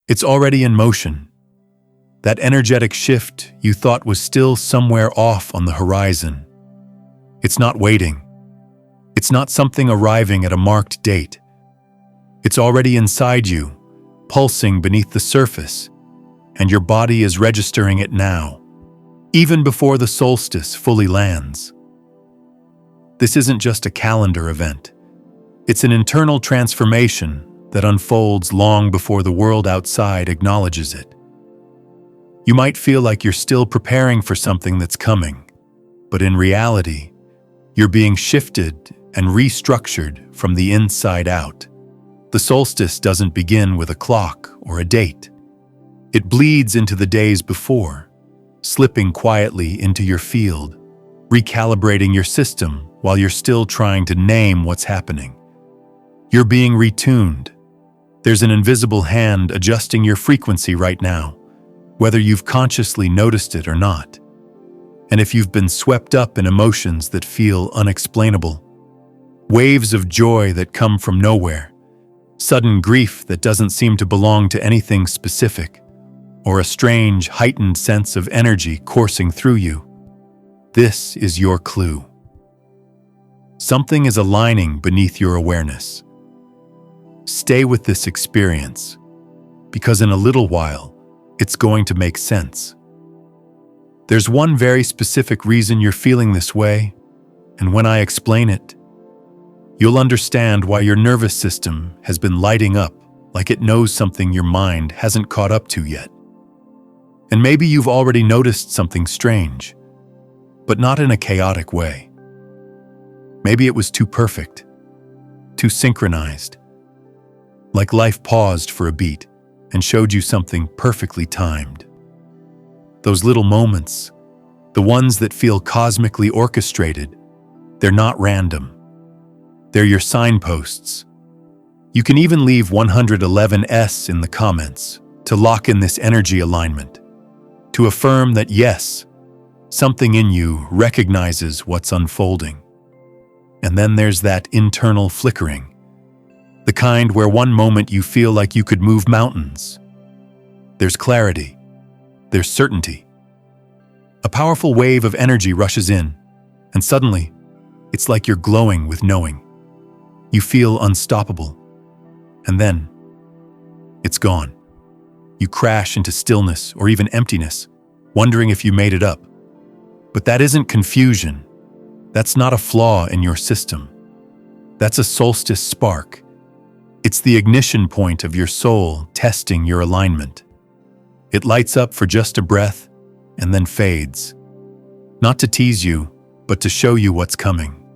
It's already in motion. That energetic shift you thought was still somewhere off on the horizon. It's not waiting. It's not something arriving at a marked date. It's already inside you, pulsing beneath the surface, and your body is registering it now, even before the solstice fully lands. This isn't just a calendar event. It's an internal transformation that unfolds long before the world outside acknowledges it. You might feel like you're still preparing for something that's coming, but in reality, you're being shifted and restructured from the inside out. The solstice doesn't begin with a clock or a date. It bleeds into the days before, slipping quietly into your field, recalibrating your system while you're still trying to name what's happening. You're being retuned. There's an invisible hand adjusting your frequency right now, whether you've consciously noticed it or not. And if you've been swept up in emotions that feel unexplainable, waves of joy that come from nowhere, sudden grief that doesn't seem to belong to anything specific, or a strange, heightened sense of energy coursing through you, this is your clue. Something is aligning beneath your awareness. Stay with this experience, because in a little while, it's going to make sense. There's one very specific reason you're feeling this way, and when I explain it, you'll understand why your nervous system has been lighting up like it knows something your mind hasn't caught up to yet. And maybe you've already noticed something strange, but not in a chaotic way. Maybe it was too perfect, too synchronized, like life paused for a beat and showed you something perfectly timed. Those little moments, the ones that feel cosmically orchestrated, they're not random. They're your signposts. You can even leave 111S in the comments to lock in this energy alignment, to affirm that yes, something in you recognizes what's unfolding. And then there's that internal flickering, the kind where one moment you feel like you could move mountains. There's clarity. There's certainty. A powerful wave of energy rushes in, and suddenly, it's like you're glowing with knowing. You feel unstoppable. And then, it's gone. You crash into stillness or even emptiness, wondering if you made it up. But that isn't confusion. That's not a flaw in your system. That's a solstice spark. It's the ignition point of your soul testing your alignment. It lights up for just a breath and then fades. Not to tease you, but to show you what's coming.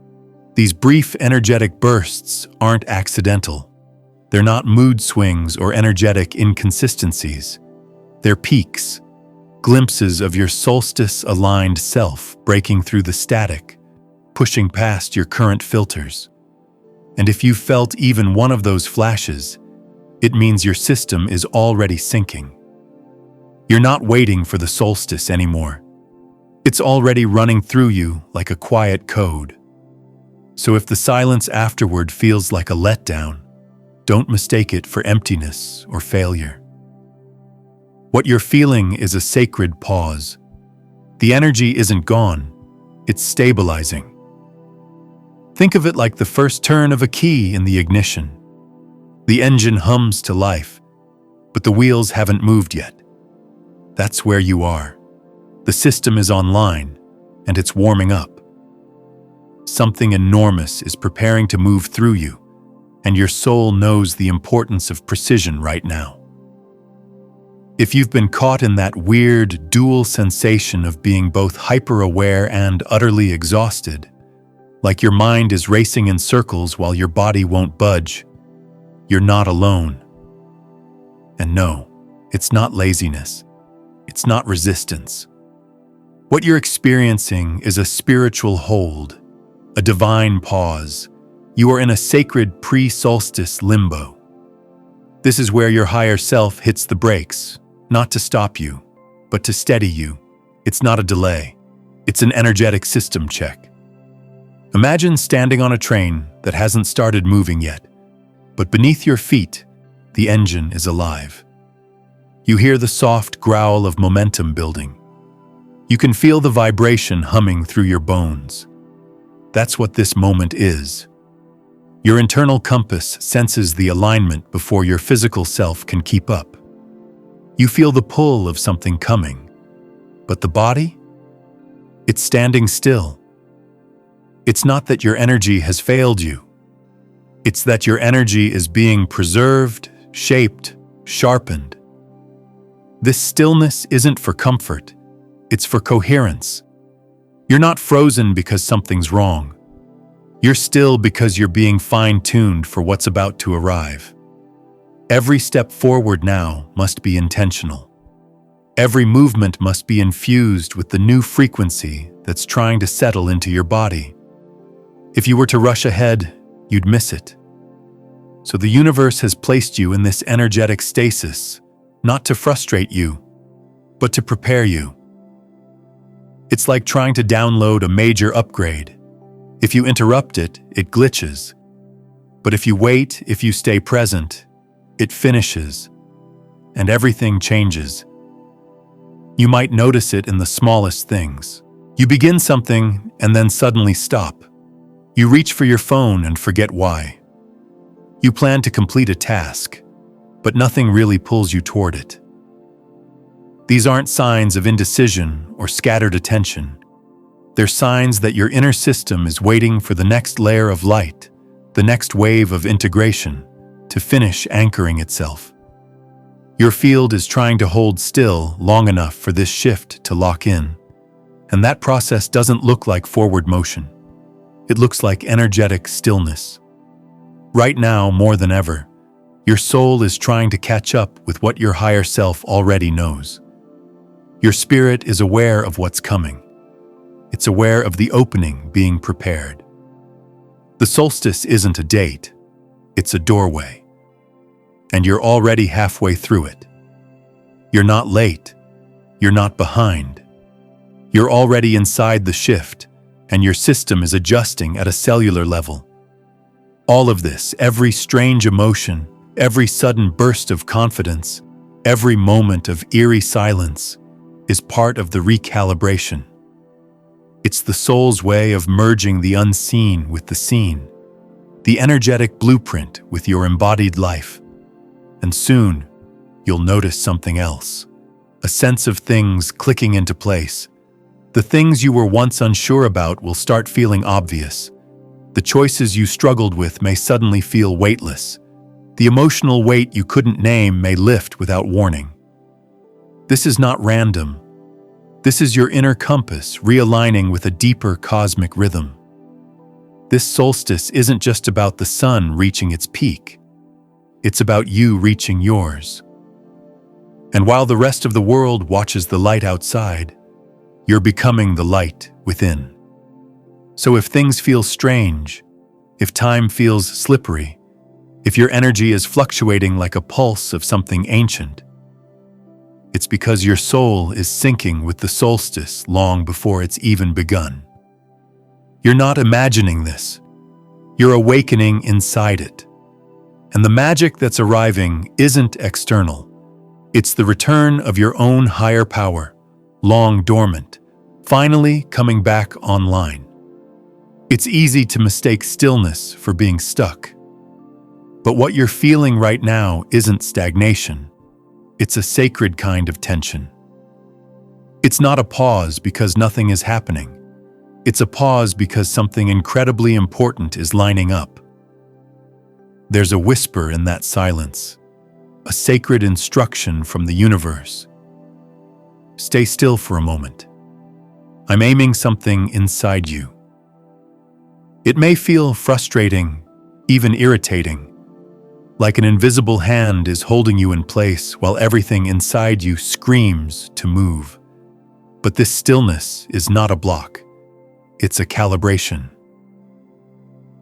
These brief energetic bursts aren't accidental. They're not mood swings or energetic inconsistencies. They're peaks, glimpses of your solstice-aligned self breaking through the static, pushing past your current filters. And if you felt even one of those flashes, it means your system is already syncing. You're not waiting for the solstice anymore. It's already running through you like a quiet code. So if the silence afterward feels like a letdown, don't mistake it for emptiness or failure. What you're feeling is a sacred pause. The energy isn't gone, it's stabilizing. Think of it like the first turn of a key in the ignition. The engine hums to life, but the wheels haven't moved yet. That's where you are. The system is online, and it's warming up. Something enormous is preparing to move through you, and your soul knows the importance of precision right now. If you've been caught in that weird, dual sensation of being both hyper-aware and utterly exhausted, like your mind is racing in circles while your body won't budge, you're not alone. And no, it's not laziness. It's not resistance. What you're experiencing is a spiritual hold, a divine pause. You are in a sacred pre-solstice limbo. This is where your higher self hits the brakes, not to stop you, but to steady you. It's not a delay. It's an energetic system check. Imagine standing on a train that hasn't started moving yet, but beneath your feet, the engine is alive. You hear the soft growl of momentum building. You can feel the vibration humming through your bones. That's what this moment is. Your internal compass senses the alignment before your physical self can keep up. You feel the pull of something coming. But the body? It's standing still. It's not that your energy has failed you. It's that your energy is being preserved, shaped, sharpened. This stillness isn't for comfort. It's for coherence. You're not frozen because something's wrong. You're still because you're being fine-tuned for what's about to arrive. Every step forward now must be intentional. Every movement must be infused with the new frequency that's trying to settle into your body. If you were to rush ahead, you'd miss it. So the universe has placed you in this energetic stasis, not to frustrate you, but to prepare you. It's like trying to download a major upgrade. If you interrupt it, it glitches. But if you wait, if you stay present, it finishes, and everything changes. You might notice it in the smallest things. You begin something and then suddenly stop. You reach for your phone and forget why. You plan to complete a task, but nothing really pulls you toward it. These aren't signs of indecision or scattered attention. They're signs that your inner system is waiting for the next layer of light, the next wave of integration, to finish anchoring itself. Your field is trying to hold still long enough for this shift to lock in, and that process doesn't look like forward motion. It looks like energetic stillness. Right now, more than ever, your soul is trying to catch up with what your higher self already knows. Your spirit is aware of what's coming. It's aware of the opening being prepared. The solstice isn't a date, it's a doorway. And you're already halfway through it. You're not late, you're not behind. You're already inside the shift, and your system is adjusting at a cellular level. All of this, every strange emotion, every sudden burst of confidence, every moment of eerie silence, is part of the recalibration. It's the soul's way of merging the unseen with the seen, the energetic blueprint with your embodied life. And soon, you'll notice something else, a sense of things clicking into place. The things you were once unsure about will start feeling obvious. The choices you struggled with may suddenly feel weightless. The emotional weight you couldn't name may lift without warning. This is not random. This is your inner compass realigning with a deeper cosmic rhythm. This solstice isn't just about the sun reaching its peak. It's about you reaching yours. And while the rest of the world watches the light outside, you're becoming the light within. So if things feel strange, if time feels slippery, if your energy is fluctuating like a pulse of something ancient, it's because your soul is syncing with the solstice long before it's even begun. You're not imagining this. You're awakening inside it. And the magic that's arriving isn't external. It's the return of your own higher power, long dormant, finally coming back online. It's easy to mistake stillness for being stuck. But what you're feeling right now isn't stagnation. It's a sacred kind of tension. It's not a pause because nothing is happening. It's a pause because something incredibly important is lining up. There's a whisper in that silence, a sacred instruction from the universe. Stay still for a moment. I'm aiming something inside you. It may feel frustrating, even irritating, like an invisible hand is holding you in place while everything inside you screams to move. But this stillness is not a block. It's a calibration.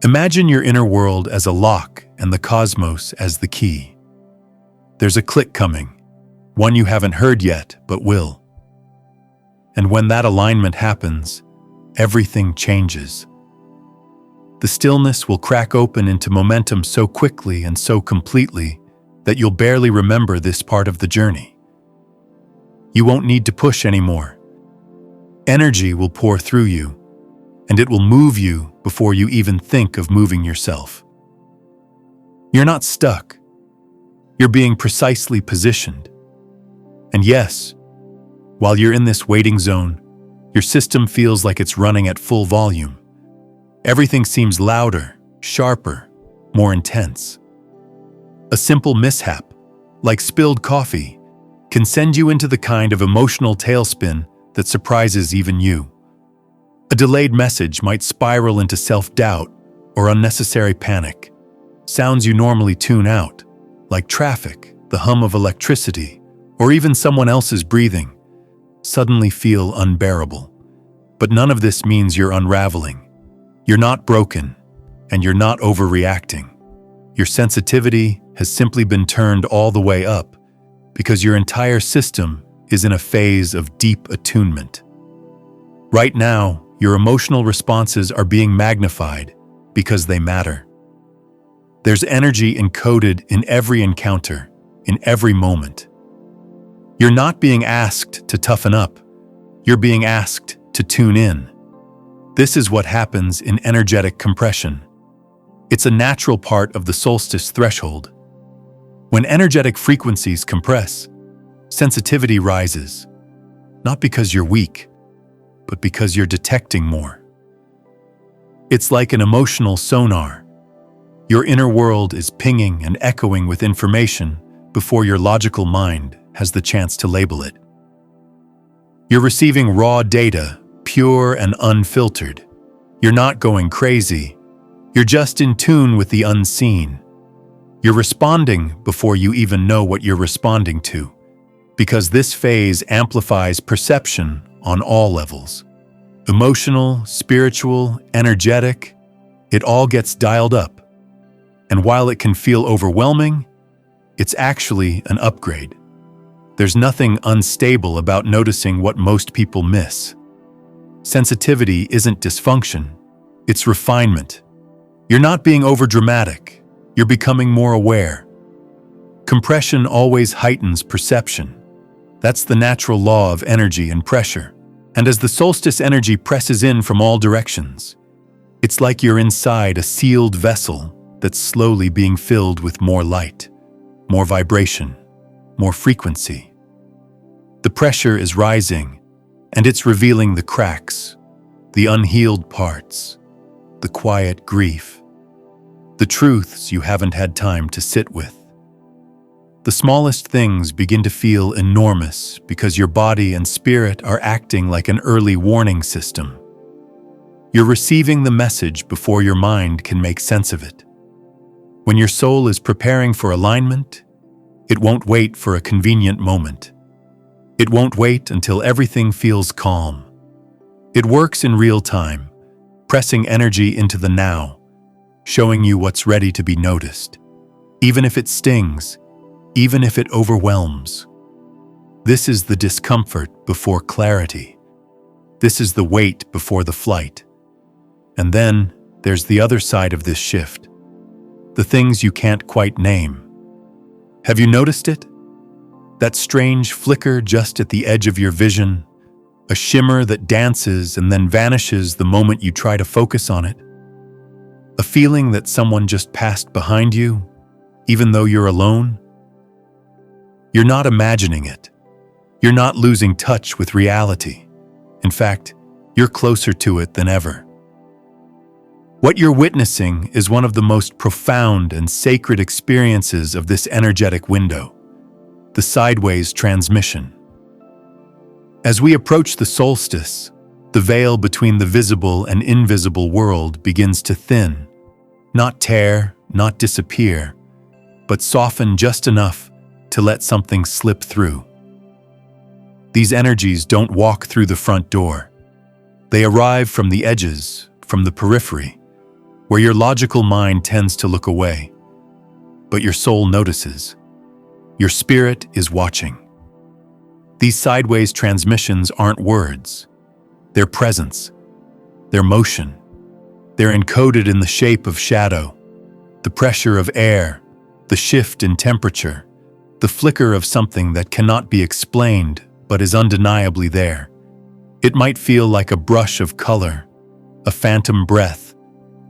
Imagine your inner world as a lock and the cosmos as the key. There's a click coming, one you haven't heard yet, but will. And when that alignment happens, everything changes. The stillness will crack open into momentum so quickly and so completely that you'll barely remember this part of the journey. You won't need to push anymore. Energy will pour through you, and it will move you before you even think of moving yourself. You're not stuck. You're being precisely positioned. And yes, while you're in this waiting zone, your system feels like it's running at full volume. Everything seems louder, sharper, more intense. A simple mishap, like spilled coffee, can send you into the kind of emotional tailspin that surprises even you. A delayed message might spiral into self-doubt or unnecessary panic. Sounds you normally tune out, like traffic, the hum of electricity, or even someone else's breathing, suddenly feel unbearable. But none of this means you're unraveling. You're not broken, and you're not overreacting. Your sensitivity has simply been turned all the way up because your entire system is in a phase of deep attunement. Right now, your emotional responses are being magnified because they matter. There's energy encoded in every encounter, in every moment. You're not being asked to toughen up. You're being asked to tune in. This is what happens in energetic compression. It's a natural part of the solstice threshold. When energetic frequencies compress, sensitivity rises, not because you're weak, but because you're detecting more. It's like an emotional sonar. Your inner world is pinging and echoing with information before your logical mind has the chance to label it. You're receiving raw data, pure and unfiltered. You're not going crazy. You're just in tune with the unseen. You're responding before you even know what you're responding to, because this phase amplifies perception on all levels. Emotional, spiritual, energetic, it all gets dialed up. And while it can feel overwhelming, it's actually an upgrade. There's nothing unstable about noticing what most people miss. Sensitivity isn't dysfunction, it's refinement. You're not being overdramatic. You're becoming more aware. Compression always heightens perception. That's the natural law of energy and pressure. And as the solstice energy presses in from all directions, it's like you're inside a sealed vessel that's slowly being filled with more light, more vibration, more frequency. The pressure is rising, and it's revealing the cracks, the unhealed parts, the quiet grief, the truths you haven't had time to sit with. The smallest things begin to feel enormous because your body and spirit are acting like an early warning system. You're receiving the message before your mind can make sense of it. When your soul is preparing for alignment, it won't wait for a convenient moment. It won't wait until everything feels calm. It works in real time, pressing energy into the now, showing you what's ready to be noticed, even if it stings, even if it overwhelms. This is the discomfort before clarity. This is the wait before the flight. And then there's the other side of this shift, the things you can't quite name. Have you noticed it? That strange flicker just at the edge of your vision, a shimmer that dances and then vanishes the moment you try to focus on it. A feeling that someone just passed behind you, even though you're alone. You're not imagining it. You're not losing touch with reality. In fact, you're closer to it than ever. What you're witnessing is one of the most profound and sacred experiences of this energetic window, the sideways transmission. As we approach the solstice, the veil between the visible and invisible world begins to thin, not tear, not disappear, but soften just enough to let something slip through. These energies don't walk through the front door. They arrive from the edges, from the periphery, where your logical mind tends to look away. But your soul notices. Your spirit is watching. These sideways transmissions aren't words. They're presence. They're motion. They're encoded in the shape of shadow, the pressure of air, the shift in temperature, the flicker of something that cannot be explained but is undeniably there. It might feel like a brush of color, a phantom breath,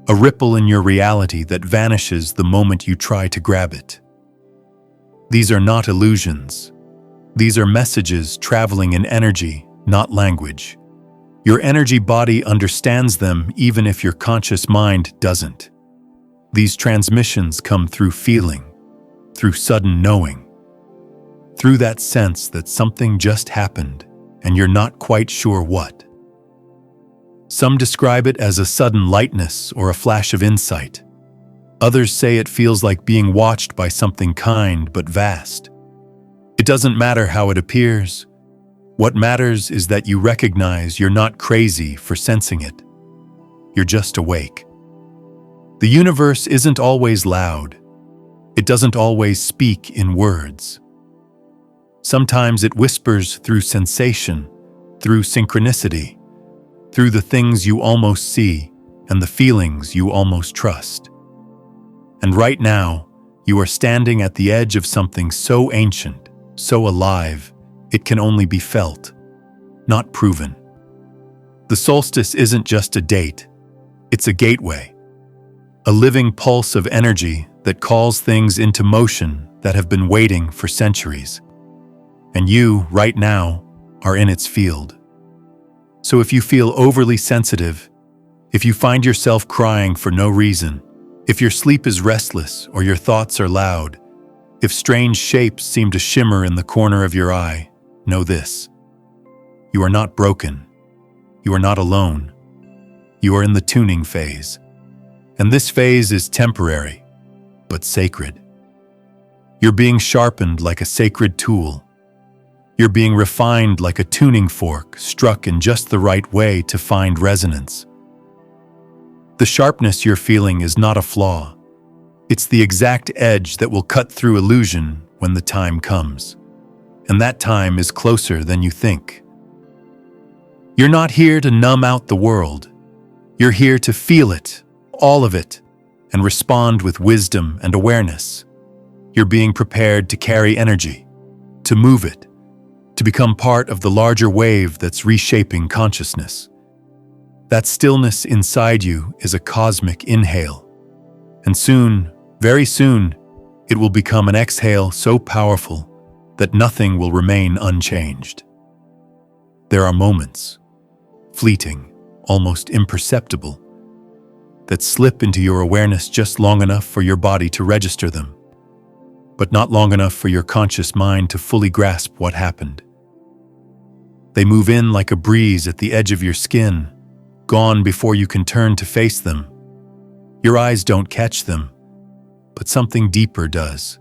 a ripple in your reality that vanishes the moment you try to grab it. These are not illusions. These are messages traveling in energy, not language. Your energy body understands them even if your conscious mind doesn't. These transmissions come through feeling, through sudden knowing, through that sense that something just happened and you're not quite sure what. Some describe it as a sudden lightness or a flash of insight. Others say it feels like being watched by something kind but vast. It doesn't matter how it appears. What matters is that you recognize you're not crazy for sensing it. You're just awake. The universe isn't always loud. It doesn't always speak in words. Sometimes it whispers through sensation, through synchronicity, through the things you almost see and the feelings you almost trust. And right now, you are standing at the edge of something so ancient, so alive, it can only be felt, not proven. The solstice isn't just a date, it's a gateway, a living pulse of energy that calls things into motion that have been waiting for centuries. And you, right now, are in its field. So if you feel overly sensitive, if you find yourself crying for no reason, if your sleep is restless or your thoughts are loud, if strange shapes seem to shimmer in the corner of your eye, know this: you are not broken. You are not alone. You are in the tuning phase. And this phase is temporary, but sacred. You're being sharpened like a sacred tool. You're being refined like a tuning fork struck in just the right way to find resonance. The sharpness you're feeling is not a flaw. It's the exact edge that will cut through illusion when the time comes. And that time is closer than you think. You're not here to numb out the world. You're here to feel it, all of it, and respond with wisdom and awareness. You're being prepared to carry energy, to move it, to become part of the larger wave that's reshaping consciousness. That stillness inside you is a cosmic inhale. And soon, very soon, it will become an exhale so powerful that nothing will remain unchanged. There are moments, fleeting, almost imperceptible, that slip into your awareness just long enough for your body to register them, but not long enough for your conscious mind to fully grasp what happened. They move in like a breeze at the edge of your skin, gone before you can turn to face them. Your eyes don't catch them, but something deeper does.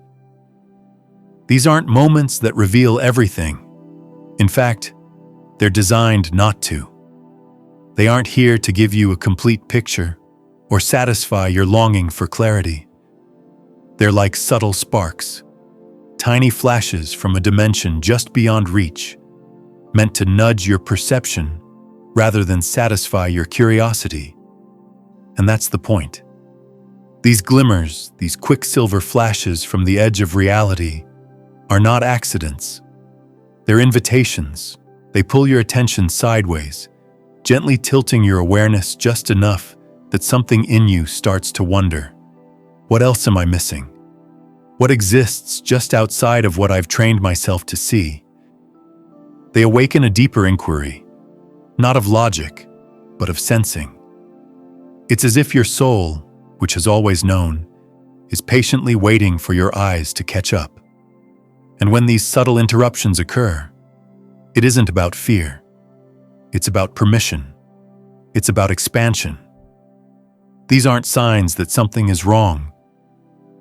These aren't moments that reveal everything. In fact, they're designed not to. They aren't here to give you a complete picture or satisfy your longing for clarity. They're like subtle sparks, tiny flashes from a dimension just beyond reach, meant to nudge your perception rather than satisfy your curiosity. And that's the point. These glimmers, these quicksilver flashes from the edge of reality, are not accidents. They're invitations. They pull your attention sideways, gently tilting your awareness just enough that something in you starts to wonder, what else am I missing? What exists just outside of what I've trained myself to see? They awaken a deeper inquiry, not of logic, but of sensing. It's as if your soul, which has always known, is patiently waiting for your eyes to catch up. And when these subtle interruptions occur, it isn't about fear. It's about permission. It's about expansion. These aren't signs that something is wrong.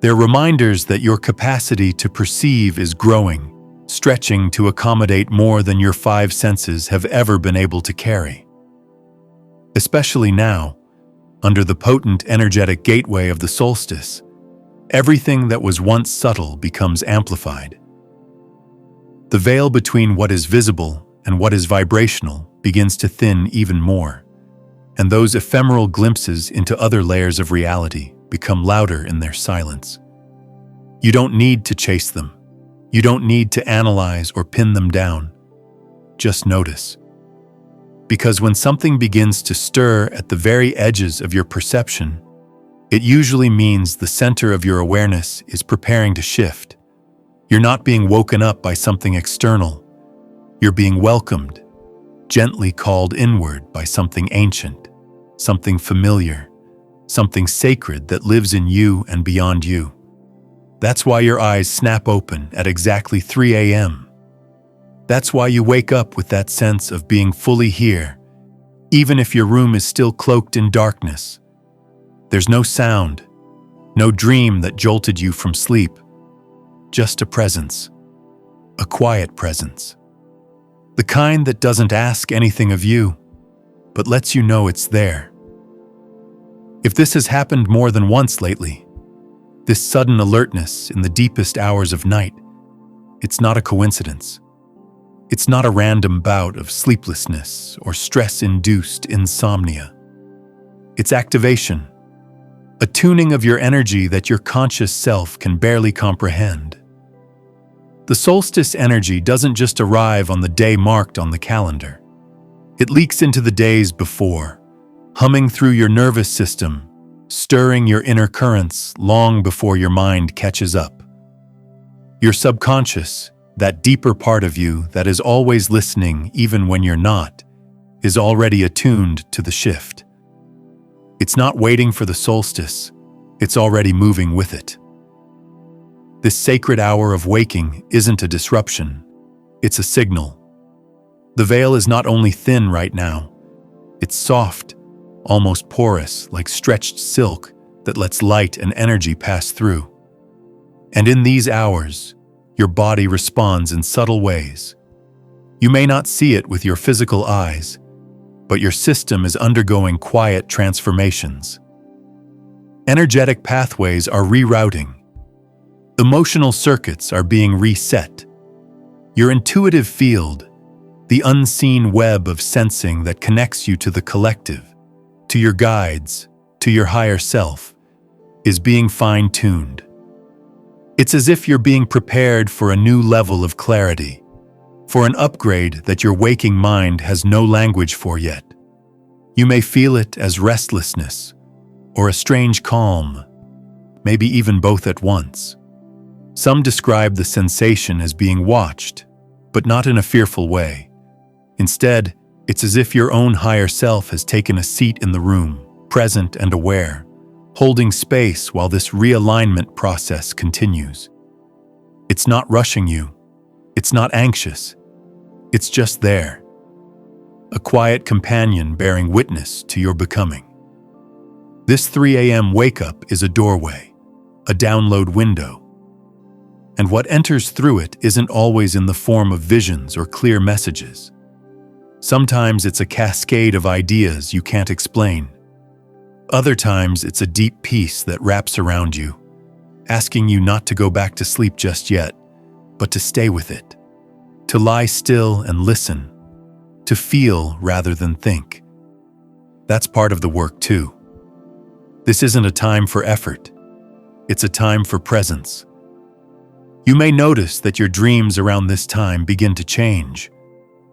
They're reminders that your capacity to perceive is growing, stretching to accommodate more than your five senses have ever been able to carry. Especially now, under the potent energetic gateway of the solstice, everything that was once subtle becomes amplified. The veil between what is visible and what is vibrational begins to thin even more, and those ephemeral glimpses into other layers of reality become louder in their silence. You don't need to chase them. You don't need to analyze or pin them down. just notice. Because when something begins to stir at the very edges of your perception, it usually means the center of your awareness is preparing to shift. You're not being woken up by something external. You're being welcomed, gently called inward by something ancient, something familiar, something sacred that lives in you and beyond you. That's why your eyes snap open at exactly 3 a.m. That's why you wake up with that sense of being fully here, even if your room is still cloaked in darkness. There's no sound, no dream that jolted you from sleep, just a presence, a quiet presence. The kind that doesn't ask anything of you, but lets you know it's there. If this has happened more than once lately, this sudden alertness in the deepest hours of night, it's not a coincidence. It's not a random bout of sleeplessness or stress-induced insomnia. It's activation, a tuning of your energy that your conscious self can barely comprehend. The solstice energy doesn't just arrive on the day marked on the calendar. It leaks into the days before, humming through your nervous system, stirring your inner currents long before your mind catches up. Your subconscious, that deeper part of you that is always listening even when you're not, is already attuned to the shift. It's not waiting for the solstice, it's already moving with it. This sacred hour of waking isn't a disruption, it's a signal. The veil is not only thin right now, it's soft, almost porous, like stretched silk that lets light and energy pass through. And in these hours, your body responds in subtle ways. You may not see it with your physical eyes, but your system is undergoing quiet transformations. Energetic pathways are rerouting. Emotional circuits are being reset. Your intuitive field, the unseen web of sensing that connects you to the collective, to your guides, to your higher self, is being fine-tuned. It's as if you're being prepared for a new level of clarity, for an upgrade that your waking mind has no language for yet. You may feel it as restlessness, or a strange calm, maybe even both at once. Some describe the sensation as being watched, but not in a fearful way. Instead, it's as if your own higher self has taken a seat in the room, present and aware, holding space while this realignment process continues. It's not rushing you. It's not anxious. It's just there. A quiet companion bearing witness to your becoming. This 3 a.m. wake-up is a doorway, a download window. And what enters through it isn't always in the form of visions or clear messages. Sometimes it's a cascade of ideas you can't explain. Other times it's a deep peace that wraps around you, asking you not to go back to sleep just yet, but to stay with it, to lie still and listen, to feel rather than think. That's part of the work too. This isn't a time for effort. It's a time for presence. You may notice that your dreams around this time begin to change.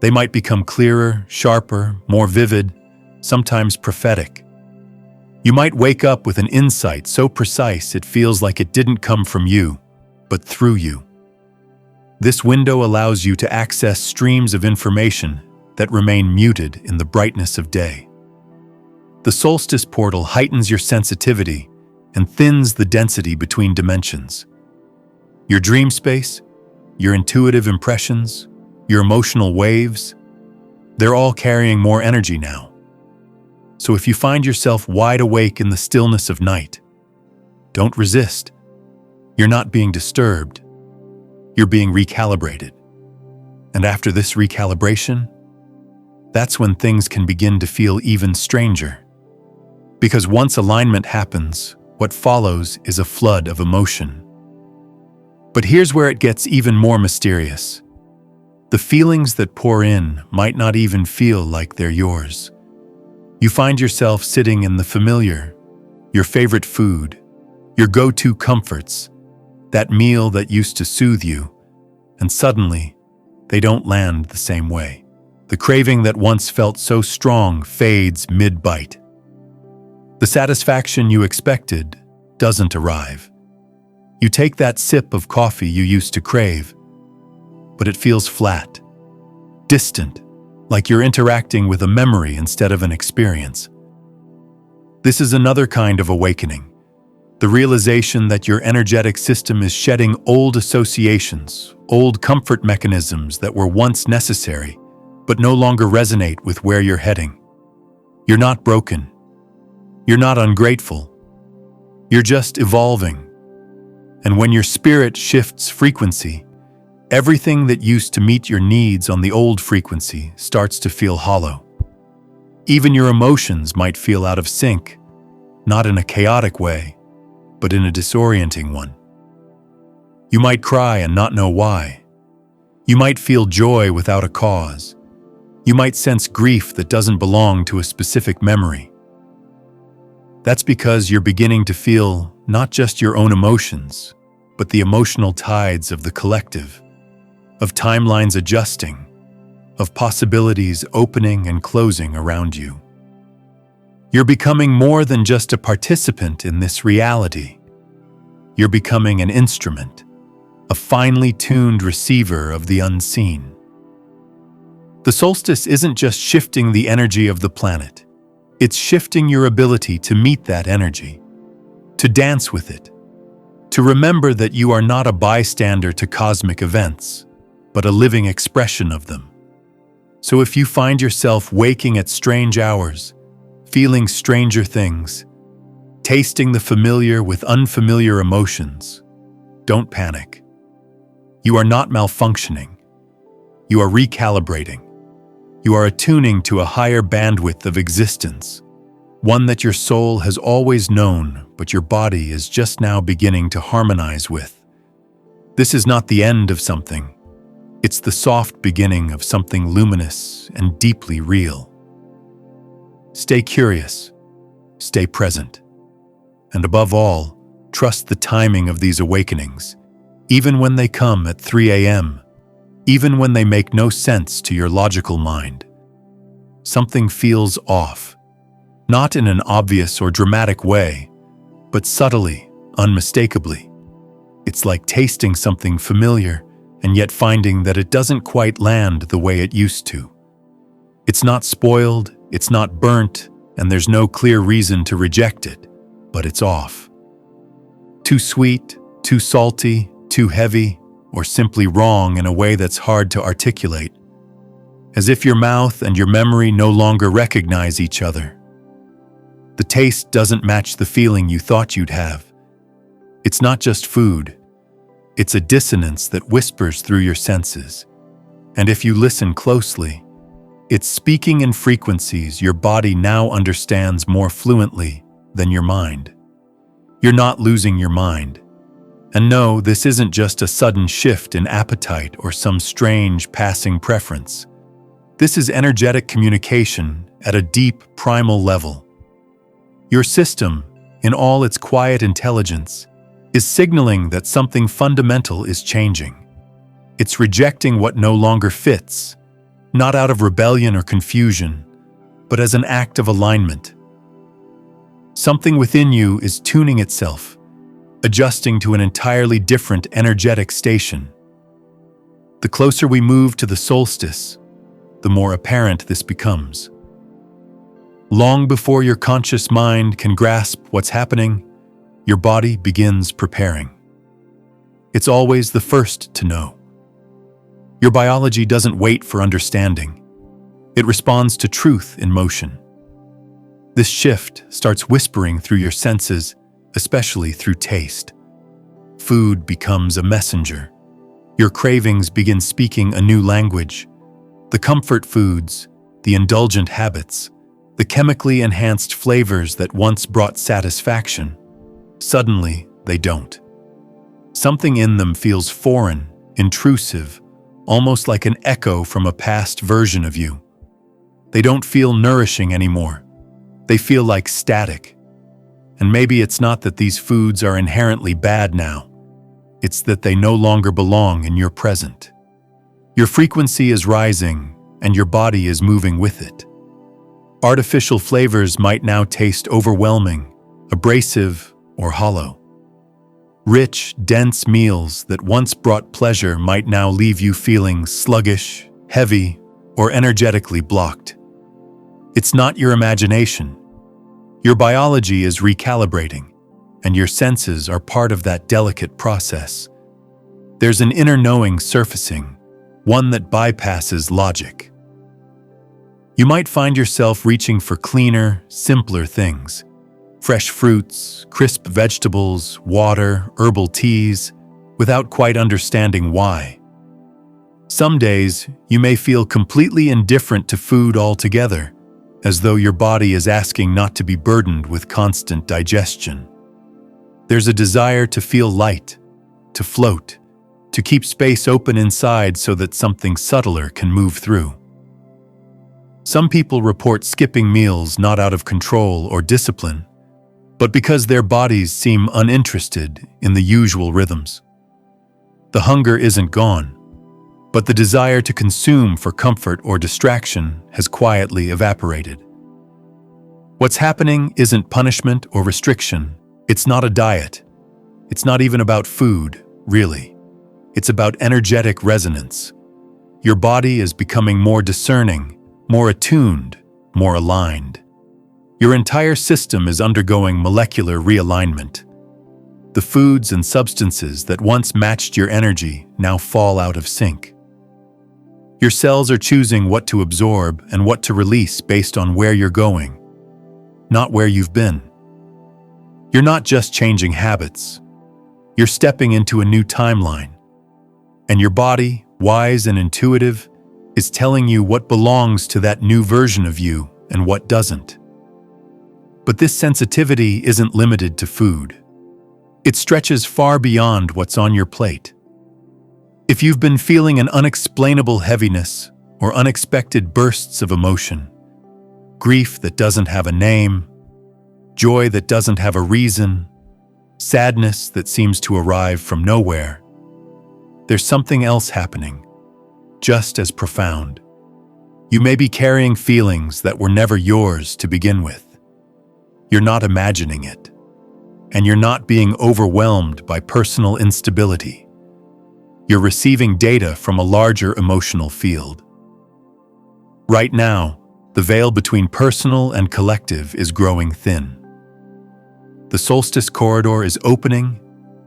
They might become clearer, sharper, more vivid, sometimes prophetic. You might wake up with an insight so precise it feels like it didn't come from you, but through you. This window allows you to access streams of information that remain muted in the brightness of day. The solstice portal heightens your sensitivity and thins the density between dimensions. Your dream space, your intuitive impressions, your emotional waves, they're all carrying more energy now. So if you find yourself wide awake in the stillness of night, don't resist. You're not being disturbed. You're being recalibrated. And after this recalibration, that's when things can begin to feel even stranger. Because once alignment happens, what follows is a flood of emotion. But here's where it gets even more mysterious. The feelings that pour in might not even feel like they're yours. You find yourself sitting in the familiar, your favorite food, your go-to comforts, that meal that used to soothe you, and suddenly, they don't land the same way. The craving that once felt so strong fades mid-bite. The satisfaction you expected doesn't arrive. You take that sip of coffee you used to crave, but it feels flat, distant, like you're interacting with a memory instead of an experience. This is another kind of awakening, the realization that your energetic system is shedding old associations, old comfort mechanisms that were once necessary, but no longer resonate with where you're heading. You're not broken. You're not ungrateful. You're just evolving. And when your spirit shifts frequency, everything that used to meet your needs on the old frequency starts to feel hollow. Even your emotions might feel out of sync, not in a chaotic way, but in a disorienting one. You might cry and not know why. You might feel joy without a cause. You might sense grief that doesn't belong to a specific memory. That's because you're beginning to feel not just your own emotions, but the emotional tides of the collective, of timelines adjusting, of possibilities opening and closing around you. You're becoming more than just a participant in this reality. You're becoming an instrument, a finely tuned receiver of the unseen. The solstice isn't just shifting the energy of the planet. It's shifting your ability to meet that energy, to dance with it, to remember that you are not a bystander to cosmic events, but a living expression of them. So if you find yourself waking at strange hours, feeling stranger things, tasting the familiar with unfamiliar emotions, don't panic. You are not malfunctioning. You are recalibrating. You are attuning to a higher bandwidth of existence, one that your soul has always known, but your body is just now beginning to harmonize with. This is not the end of something. It's the soft beginning of something luminous and deeply real. Stay curious, stay present, and above all, trust the timing of these awakenings, even when they come at 3 a.m., even when they make no sense to your logical mind. Something feels off, not in an obvious or dramatic way, but subtly, unmistakably. It's like tasting something familiar and yet finding that it doesn't quite land the way it used to. It's not spoiled, it's not burnt, and there's no clear reason to reject it, but it's off. Too sweet, too salty, too heavy, or simply wrong in a way that's hard to articulate, as if your mouth and your memory no longer recognize each other. The taste doesn't match the feeling you thought you'd have. It's not just food. It's a dissonance that whispers through your senses. And if you listen closely, it's speaking in frequencies your body now understands more fluently than your mind. You're not losing your mind. And no, this isn't just a sudden shift in appetite or some strange passing preference. This is energetic communication at a deep, primal level. Your system, in all its quiet intelligence, is signaling that something fundamental is changing. It's rejecting what no longer fits, not out of rebellion or confusion, but as an act of alignment. Something within you is tuning itself, adjusting to an entirely different energetic station. The closer we move to the solstice, the more apparent this becomes. Long before your conscious mind can grasp what's happening, your body begins preparing. It's always the first to know. Your biology doesn't wait for understanding. It responds to truth in motion. This shift starts whispering through your senses, especially through taste. Food becomes a messenger. Your cravings begin speaking a new language. The comfort foods, the indulgent habits, the chemically enhanced flavors that once brought satisfaction, suddenly they don't. Something in them feels foreign, intrusive, almost like an echo from a past version of you. They don't feel nourishing anymore. They feel like static. And maybe it's not that these foods are inherently bad now. It's that they no longer belong in your present. Your frequency is rising, and your body is moving with it. Artificial flavors might now taste overwhelming, abrasive, or hollow. Rich, dense meals that once brought pleasure might now leave you feeling sluggish, heavy, or energetically blocked. It's not your imagination. Your biology is recalibrating, and your senses are part of that delicate process. There's an inner knowing surfacing, one that bypasses logic. You might find yourself reaching for cleaner, simpler things. Fresh fruits, crisp vegetables, water, herbal teas, without quite understanding why. Some days, you may feel completely indifferent to food altogether, as though your body is asking not to be burdened with constant digestion. There's a desire to feel light, to float, to keep space open inside so that something subtler can move through. Some people report skipping meals not out of control or discipline, but because their bodies seem uninterested in the usual rhythms. The hunger isn't gone, but the desire to consume for comfort or distraction has quietly evaporated. What's happening isn't punishment or restriction. It's not a diet. It's not even about food, really. It's about energetic resonance. Your body is becoming more discerning, more attuned, more aligned. Your entire system is undergoing molecular realignment. The foods and substances that once matched your energy now fall out of sync. Your cells are choosing what to absorb and what to release based on where you're going, not where you've been. You're not just changing habits. You're stepping into a new timeline. And your body, wise and intuitive, is telling you what belongs to that new version of you and what doesn't. But this sensitivity isn't limited to food. It stretches far beyond what's on your plate. If you've been feeling an unexplainable heaviness or unexpected bursts of emotion, grief that doesn't have a name, joy that doesn't have a reason, sadness that seems to arrive from nowhere, there's something else happening, just as profound. You may be carrying feelings that were never yours to begin with. You're not imagining it, and you're not being overwhelmed by personal instability. You're receiving data from a larger emotional field. Right now, the veil between personal and collective is growing thin. The solstice corridor is opening,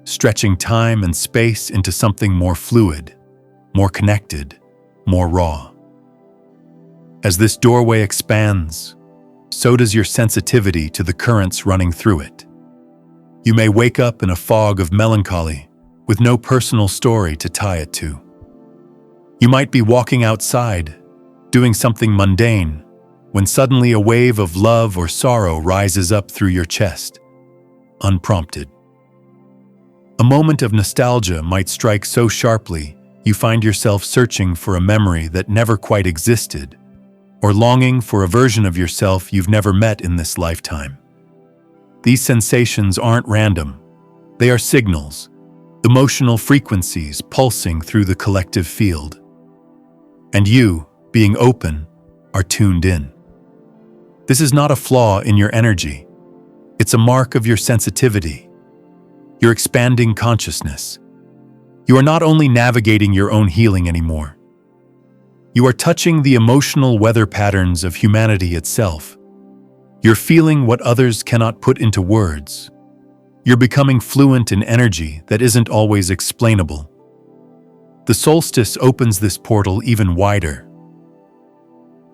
stretching time and space into something more fluid, more connected, more raw. As this doorway expands, so does your sensitivity to the currents running through it. You may wake up in a fog of melancholy with no personal story to tie it to. You might be walking outside, doing something mundane, when suddenly a wave of love or sorrow rises up through your chest, unprompted. A moment of nostalgia might strike so sharply you find yourself searching for a memory that never quite existed, or longing for a version of yourself you've never met in this lifetime. These sensations aren't random. They are signals, emotional frequencies pulsing through the collective field. And you, being open, are tuned in. This is not a flaw in your energy. It's a mark of your sensitivity, your expanding consciousness. You are not only navigating your own healing anymore. You are touching the emotional weather patterns of humanity itself. You're feeling what others cannot put into words. You're becoming fluent in energy that isn't always explainable. The solstice opens this portal even wider.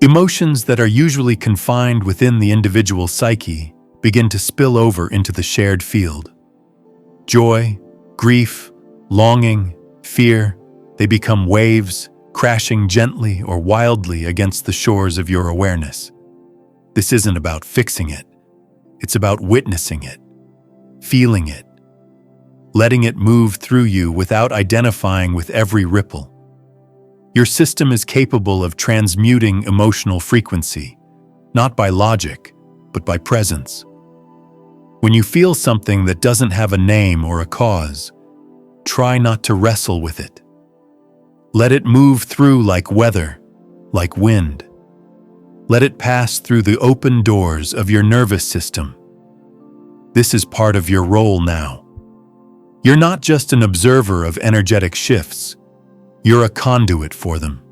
Emotions that are usually confined within the individual psyche begin to spill over into the shared field. Joy, grief, longing, fear, they become waves, crashing gently or wildly against the shores of your awareness. This isn't about fixing it. It's about witnessing it, feeling it, letting it move through you without identifying with every ripple. Your system is capable of transmuting emotional frequency, not by logic, but by presence. When you feel something that doesn't have a name or a cause, try not to wrestle with it. Let it move through like weather, like wind. Let it pass through the open doors of your nervous system. This is part of your role now. You're not just an observer of energetic shifts, you're a conduit for them.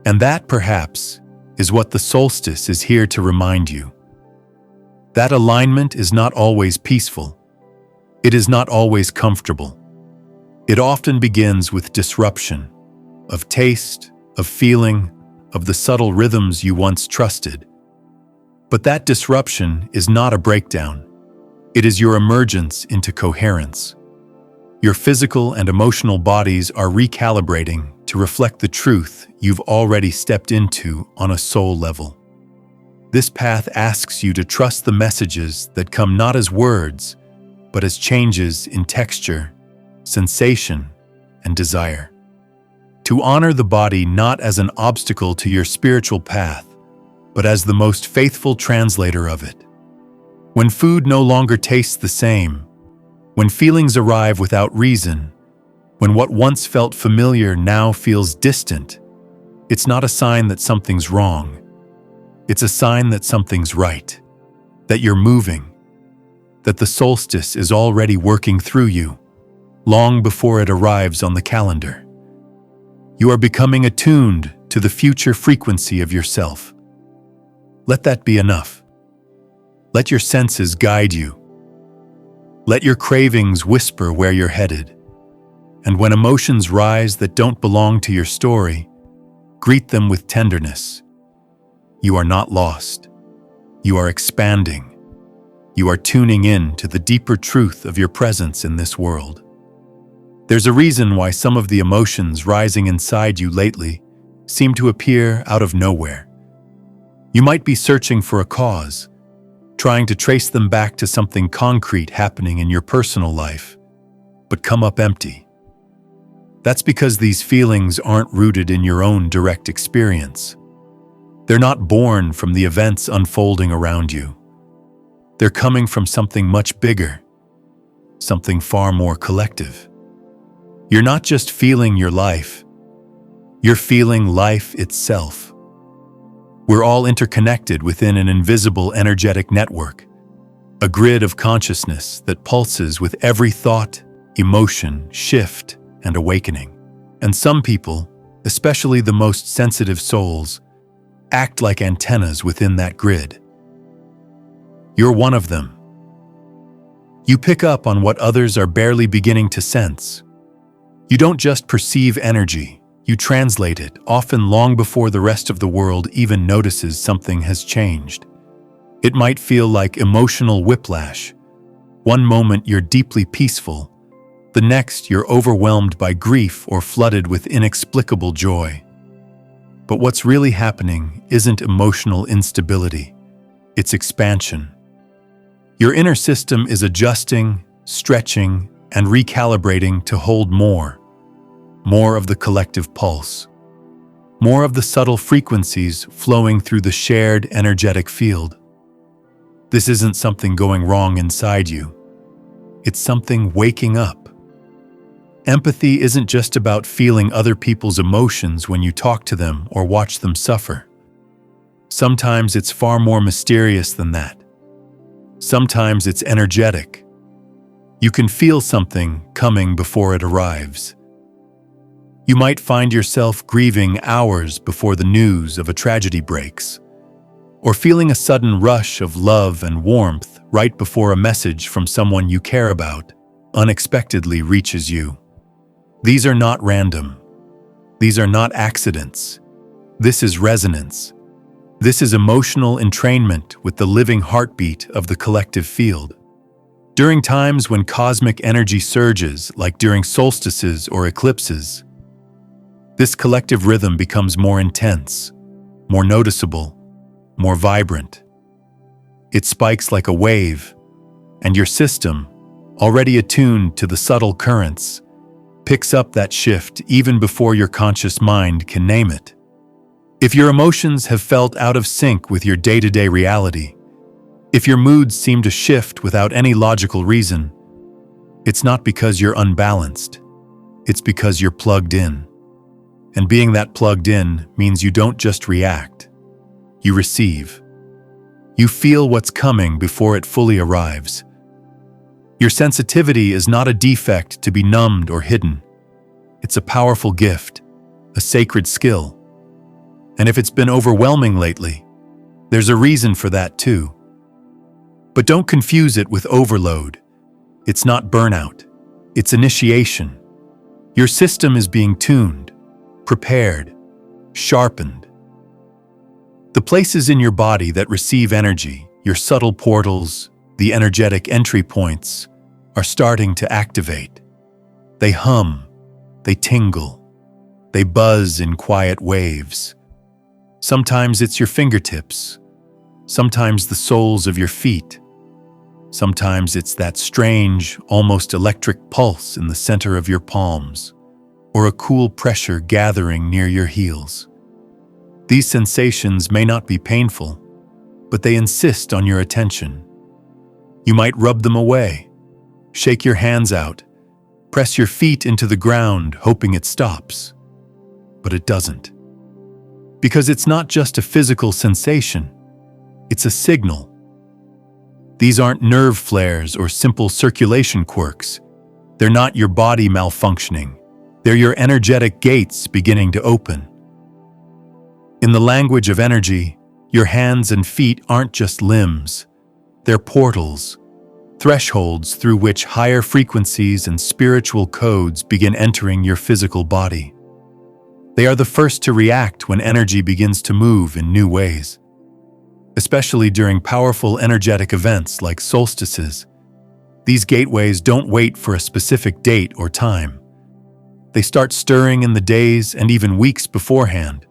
And that, perhaps, is what the solstice is here to remind you. That alignment is not always peaceful. It is not always comfortable. It often begins with disruption, of taste, of feeling, of the subtle rhythms you once trusted. But that disruption is not a breakdown. It is your emergence into coherence. Your physical and emotional bodies are recalibrating to reflect the truth you've already stepped into on a soul level. This path asks you to trust the messages that come not as words, but as changes in texture, sensation, and desire. To honor the body not as an obstacle to your spiritual path, but as the most faithful translator of it. When food no longer tastes the same, when feelings arrive without reason, when what once felt familiar now feels distant, it's not a sign that something's wrong. It's a sign that something's right, that you're moving, that the solstice is already working through you, long before it arrives on the calendar. You are becoming attuned to the future frequency of yourself. Let that be enough. Let your senses guide you. Let your cravings whisper where you're headed. And when emotions rise that don't belong to your story, greet them with tenderness. You are not lost. You are expanding. You are tuning in to the deeper truth of your presence in this world. There's a reason why some of the emotions rising inside you lately seem to appear out of nowhere. You might be searching for a cause, trying to trace them back to something concrete happening in your personal life, but come up empty. That's because these feelings aren't rooted in your own direct experience. They're not born from the events unfolding around you. They're coming from something much bigger, something far more collective. You're not just feeling your life, you're feeling life itself. We're all interconnected within an invisible energetic network, a grid of consciousness that pulses with every thought, emotion, shift, and awakening. And some people, especially the most sensitive souls, act like antennas within that grid. You're one of them. You pick up on what others are barely beginning to sense. You don't just perceive energy, you translate it, often long before the rest of the world even notices something has changed. It might feel like emotional whiplash. One moment you're deeply peaceful, the next you're overwhelmed by grief or flooded with inexplicable joy. But what's really happening isn't emotional instability, it's expansion. Your inner system is adjusting, stretching, and recalibrating to hold more of the collective pulse, more of the subtle frequencies flowing through the shared energetic field. This isn't something going wrong inside you. It's something waking up. Empathy isn't just about feeling other people's emotions when you talk to them or watch them suffer. Sometimes it's far more mysterious than that. Sometimes it's energetic. You can feel something coming before it arrives. You might find yourself grieving hours before the news of a tragedy breaks, or feeling a sudden rush of love and warmth right before a message from someone you care about unexpectedly reaches you. These are not random. These are not accidents. This is resonance. This is emotional entrainment with the living heartbeat of the collective field. During times when cosmic energy surges, like during solstices or eclipses, this collective rhythm becomes more intense, more noticeable, more vibrant. It spikes like a wave, and your system, already attuned to the subtle currents, picks up that shift even before your conscious mind can name it. If your emotions have felt out of sync with your day-to-day reality, if your moods seem to shift without any logical reason, it's not because you're unbalanced, it's because you're plugged in. And being that plugged in means you don't just react, you receive. You feel what's coming before it fully arrives. Your sensitivity is not a defect to be numbed or hidden. It's a powerful gift, a sacred skill. And if it's been overwhelming lately, there's a reason for that too. But don't confuse it with overload. It's not burnout. It's initiation. Your system is being tuned, prepared, sharpened. The places in your body that receive energy, your subtle portals, the energetic entry points, are starting to activate. They hum, they tingle, they buzz in quiet waves. Sometimes it's your fingertips, sometimes the soles of your feet. Sometimes it's that strange, almost electric pulse in the center of your palms, or a cool pressure gathering near your heels. These sensations may not be painful, but they insist on your attention. You might rub them away, shake your hands out, press your feet into the ground hoping it stops. But it doesn't. Because it's not just a physical sensation, it's a signal. These aren't nerve flares or simple circulation quirks. They're not your body malfunctioning. They're your energetic gates beginning to open. In the language of energy, your hands and feet aren't just limbs. They're portals, thresholds through which higher frequencies and spiritual codes begin entering your physical body. They are the first to react when energy begins to move in new ways. Especially during powerful energetic events like solstices, these gateways don't wait for a specific date or time. They start stirring in the days and even weeks beforehand,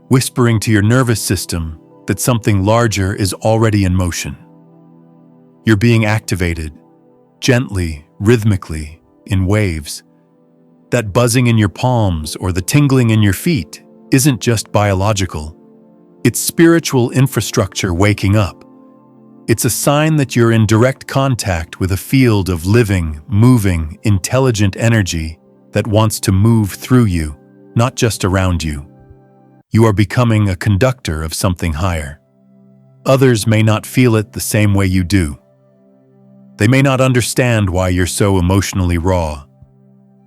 whispering to your nervous system that something larger is already in motion. You're being activated, gently, rhythmically, in waves. That buzzing in your palms or the tingling in your feet isn't just biological. It's spiritual infrastructure waking up. It's a sign that you're in direct contact with a field of living, moving, intelligent energy that wants to move through you, not just around you. You are becoming a conductor of something higher. Others may not feel it the same way you do. They may not understand why you're so emotionally raw,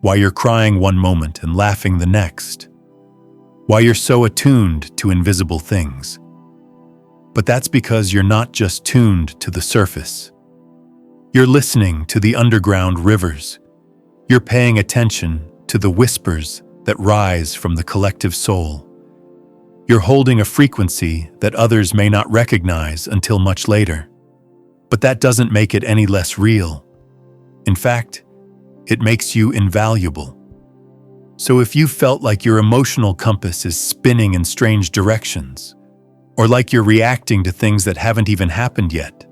why you're crying one moment and laughing the next, why you're so attuned to invisible things. But that's because you're not just tuned to the surface. You're listening to the underground rivers. You're paying attention to the whispers that rise from the collective soul. You're holding a frequency that others may not recognize until much later. But that doesn't make it any less real. In fact, it makes you invaluable. So if you felt like your emotional compass is spinning in strange directions, or like you're reacting to things that haven't even happened yet,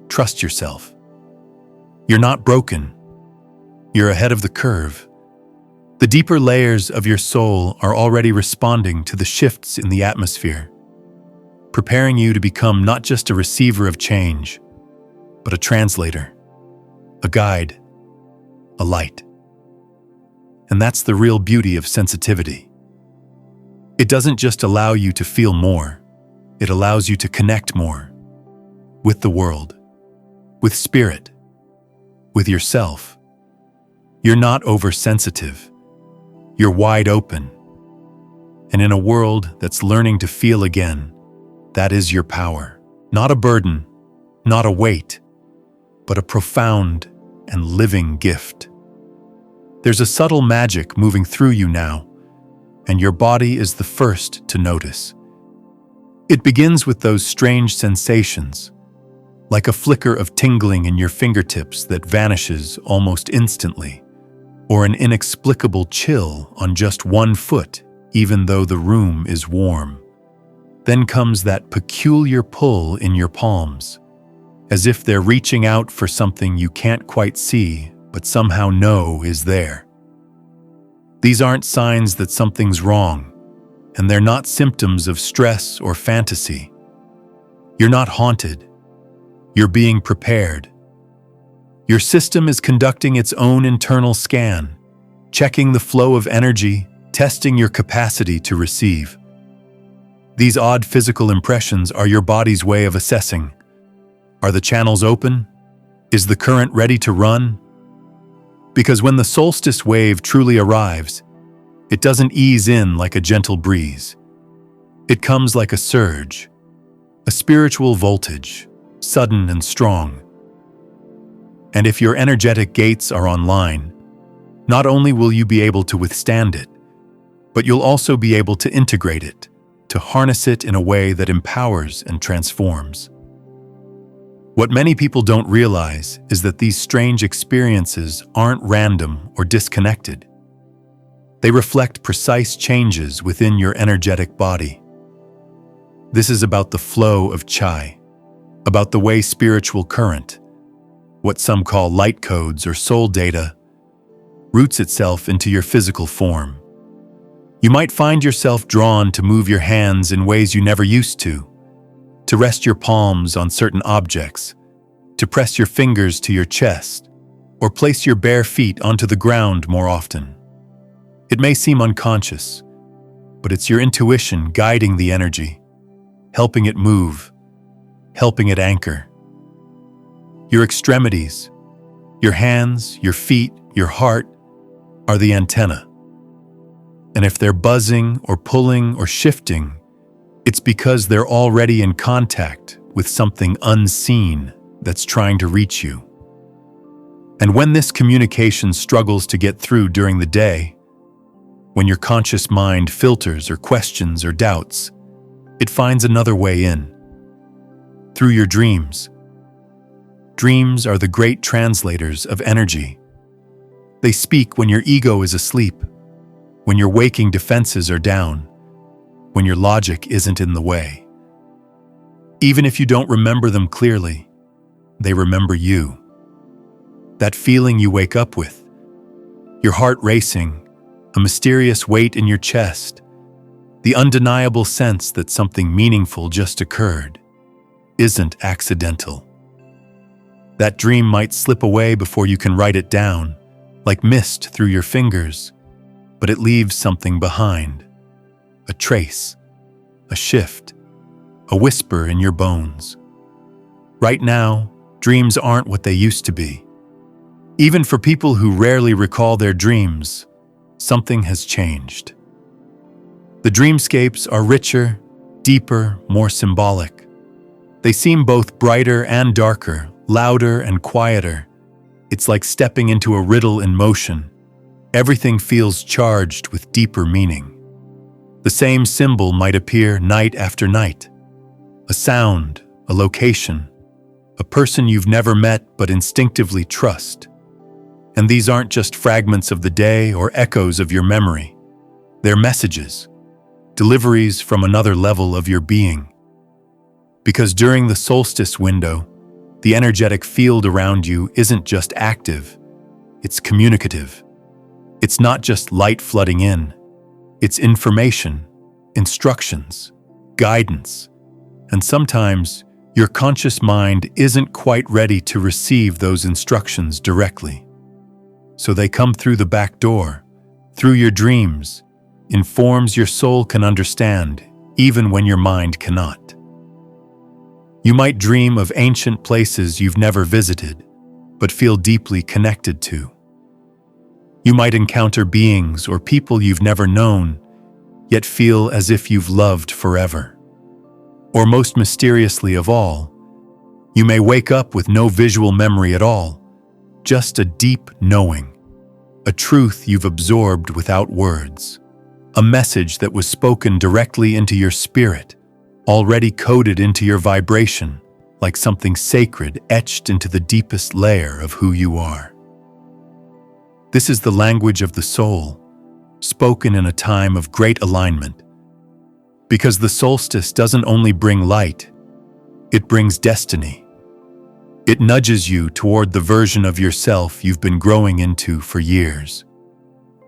trust yourself. You're not broken. You're ahead of the curve. The deeper layers of your soul are already responding to the shifts in the atmosphere, preparing you to become not just a receiver of change, but a translator, a guide, a light. And that's the real beauty of sensitivity. It doesn't just allow you to feel more, it allows you to connect more with the world, with spirit, with yourself. You're not oversensitive. You're wide open. And in a world that's learning to feel again, that is your power. Not a burden, not a weight, but a profound and living gift. There's a subtle magic moving through you now, and your body is the first to notice. It begins with those strange sensations, like a flicker of tingling in your fingertips that vanishes almost instantly, or an inexplicable chill on just one foot, even though the room is warm. Then comes that peculiar pull in your palms, as if they're reaching out for something you can't quite see, but somehow know is there. These aren't signs that something's wrong, and they're not symptoms of stress or fantasy. You're not haunted. You're being prepared. Your system is conducting its own internal scan, checking the flow of energy, testing your capacity to receive. These odd physical impressions are your body's way of assessing. Are the channels open? Is the current ready to run? Because when the solstice wave truly arrives, it doesn't ease in like a gentle breeze. It comes like a surge, a spiritual voltage, sudden and strong. And if your energetic gates are online, not only will you be able to withstand it, but you'll also be able to integrate it, to harness it in a way that empowers and transforms. What many people don't realize is that these strange experiences aren't random or disconnected. They reflect precise changes within your energetic body. This is about the flow of chai, about the way spiritual current, what some call light codes or soul data, roots itself into your physical form. You might find yourself drawn to move your hands in ways you never used to rest your palms on certain objects, to press your fingers to your chest, or place your bare feet onto the ground more often. It may seem unconscious, but it's your intuition guiding the energy, helping it move, helping it anchor. Your extremities, your hands, your feet, your heart, are the antenna. And if they're buzzing or pulling or shifting, it's because they're already in contact with something unseen that's trying to reach you. And when this communication struggles to get through during the day, when your conscious mind filters or questions or doubts, it finds another way in. Through your dreams. Dreams are the great translators of energy. They speak when your ego is asleep, when your waking defenses are down, when your logic isn't in the way. Even if you don't remember them clearly, they remember you. That feeling you wake up with, your heart racing, a mysterious weight in your chest, the undeniable sense that something meaningful just occurred, isn't accidental. That dream might slip away before you can write it down, like mist through your fingers, but it leaves something behind. A trace, a shift, a whisper in your bones. Right now, dreams aren't what they used to be. Even for people who rarely recall their dreams, something has changed. The dreamscapes are richer, deeper, more symbolic. They seem both brighter and darker, louder and quieter. It's like stepping into a riddle in motion. Everything feels charged with deeper meaning. The same symbol might appear night after night. A sound, a location, a person you've never met but instinctively trust. And these aren't just fragments of the day or echoes of your memory. They're messages, deliveries from another level of your being. Because during the solstice window, the energetic field around you isn't just active, it's communicative. It's not just light flooding in. It's information, instructions, guidance, and sometimes your conscious mind isn't quite ready to receive those instructions directly. So they come through the back door, through your dreams, in forms your soul can understand, even when your mind cannot. You might dream of ancient places you've never visited, but feel deeply connected to. You might encounter beings or people you've never known, yet feel as if you've loved forever. Or most mysteriously of all, you may wake up with no visual memory at all, just a deep knowing, a truth you've absorbed without words, a message that was spoken directly into your spirit, already coded into your vibration, like something sacred etched into the deepest layer of who you are. This is the language of the soul, spoken in a time of great alignment. Because the solstice doesn't only bring light, it brings destiny. It nudges you toward the version of yourself you've been growing into for years.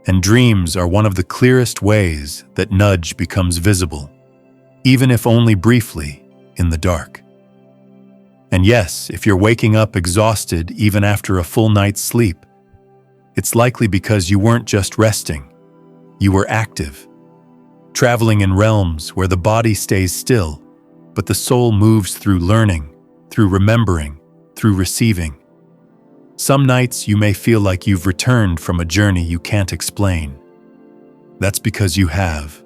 And dreams are one of the clearest ways that nudge becomes visible, even if only briefly, in the dark. And yes, if you're waking up exhausted even after a full night's sleep, it's likely because you weren't just resting. You were active, traveling in realms where the body stays still, but the soul moves through learning, through remembering, through receiving. Some nights you may feel like you've returned from a journey you can't explain. That's because you have.